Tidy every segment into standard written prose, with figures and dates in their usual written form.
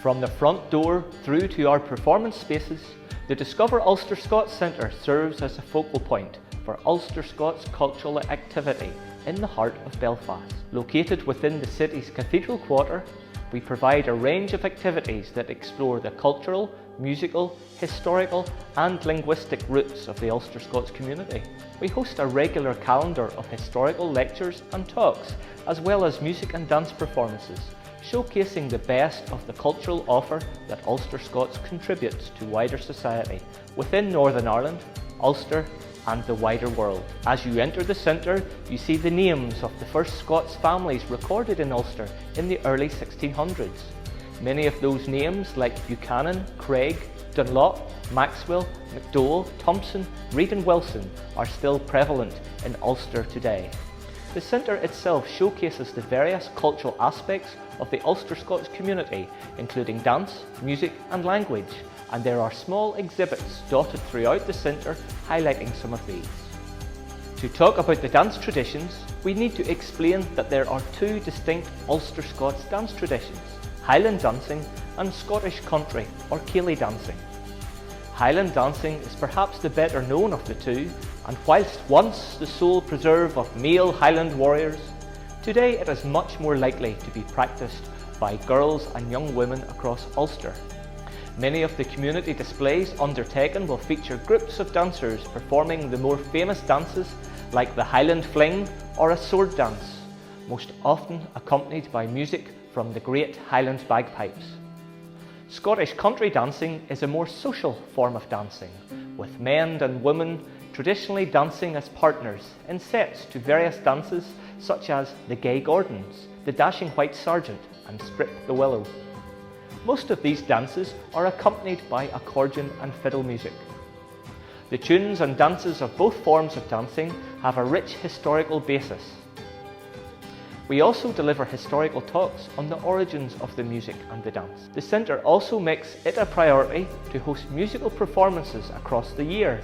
From the front door through to our performance spaces, the Discover Ulster-Scots Centre serves as a focal point for Ulster Scots cultural activity in the heart of Belfast. Located within the city's cathedral quarter, we provide a range of activities that explore the cultural, musical, historical and linguistic roots of the Ulster Scots community. We host a regular calendar of historical lectures and talks, as well as music and dance performances, showcasing the best of the cultural offer that Ulster Scots contributes to wider society within Northern Ireland, Ulster and the wider world. As you enter the centre, you see the names of the first Scots families recorded in Ulster in the early 1600s. Many of those names, like Buchanan, Craig, Dunlop, Maxwell, McDowell, Thompson, Reid and Wilson, are still prevalent in Ulster today. The centre itself showcases the various cultural aspects of the Ulster Scots community, including dance, music and language, and there are small exhibits dotted throughout the centre highlighting some of these. To talk about the dance traditions, we need to explain that there are two distinct Ulster Scots dance traditions: Highland dancing and Scottish country or ceilidh dancing. Highland dancing is perhaps the better known of the two, and whilst once the sole preserve of male Highland warriors, today it is much more likely to be practised by girls and young women across Ulster. Many of the community displays undertaken will feature groups of dancers performing the more famous dances like the Highland Fling or a sword dance, most often accompanied by music from the great Highland bagpipes. Scottish country dancing is a more social form of dancing, with men and women traditionally dancing as partners in sets to various dances such as the Gay Gordons, the Dashing White Sergeant and Strip the Willow. Most of these dances are accompanied by accordion and fiddle music. The tunes and dances of both forms of dancing have a rich historical basis. We also deliver historical talks on the origins of the music and the dance. The centre also makes it a priority to host musical performances across the year.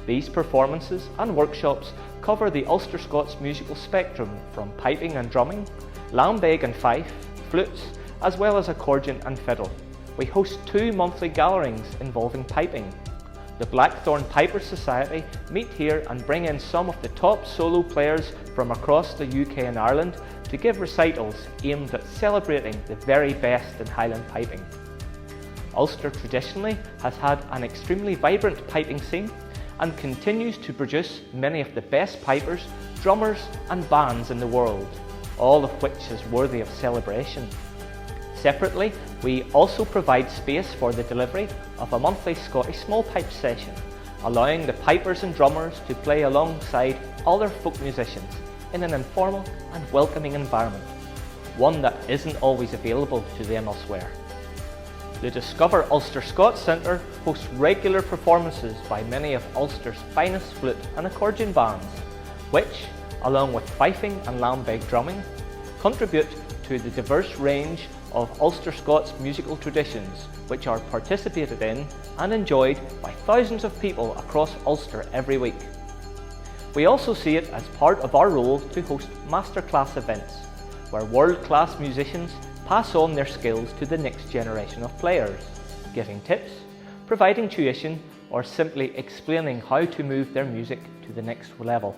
These performances and workshops cover the Ulster Scots musical spectrum from piping and drumming, lambeg and fife, flutes, as well as accordion and fiddle. We host 2 monthly gatherings involving piping. The Blackthorn Pipers Society meet here and bring in some of the top solo players from across the UK and Ireland to give recitals aimed at celebrating the very best in Highland piping. Ulster traditionally has had an extremely vibrant piping scene and continues to produce many of the best pipers, drummers and bands in the world, all of which is worthy of celebration. Separately, we also provide space for the delivery of a monthly Scottish small pipe session, allowing the pipers and drummers to play alongside other folk musicians in an informal and welcoming environment, one that isn't always available to them elsewhere. The Discover Ulster-Scots Centre hosts regular performances by many of Ulster's finest flute and accordion bands, which, along with fifing and lambeg drumming, contribute to the diverse range of Ulster Scots musical traditions which are participated in and enjoyed by thousands of people across Ulster every week. We also see it as part of our role to host masterclass events, where world-class musicians pass on their skills to the next generation of players, giving tips, providing tuition, or simply explaining how to move their music to the next level.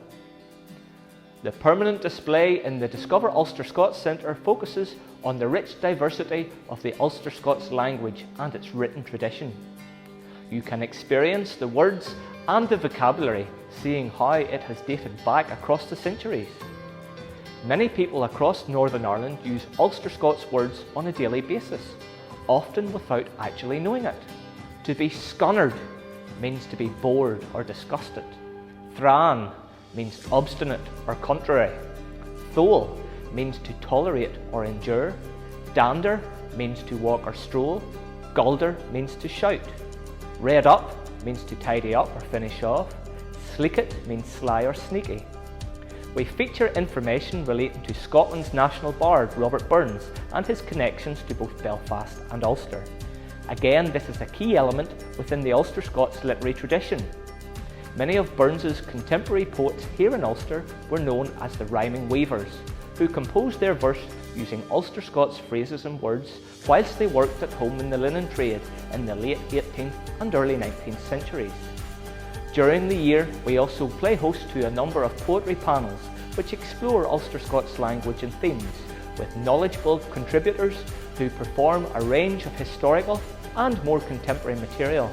The permanent display in the Discover Ulster-Scots Centre focuses on the rich diversity of the Ulster Scots language and its written tradition. You can experience the words and the vocabulary, seeing how it has dated back across the centuries. Many people across Northern Ireland use Ulster Scots words on a daily basis, often without actually knowing it. To be scunnered means to be bored or disgusted. Thran means obstinate or contrary. Thole means to tolerate or endure. Dander means to walk or stroll. Gulder means to shout. Red up means to tidy up or finish off. Sleekit means sly or sneaky. We feature information relating to Scotland's national bard Robert Burns and his connections to both Belfast and Ulster. Again, this is a key element within the Ulster Scots literary tradition. Many of Burns's contemporary poets here in Ulster were known as the rhyming weavers, who composed their verse using Ulster Scots phrases and words whilst they worked at home in the linen trade in the late 18th and early 19th centuries. During the year, we also play host to a number of poetry panels which explore Ulster Scots language and themes, with knowledgeable contributors who perform a range of historical and more contemporary material.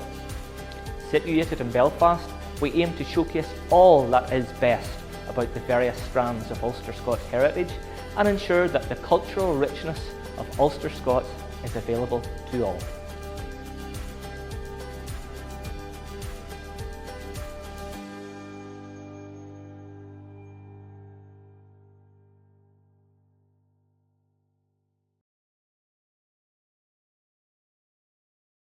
Situated in Belfast, we aim to showcase all that is best about the various strands of Ulster Scots heritage and ensure that the cultural richness of Ulster Scots is available to all.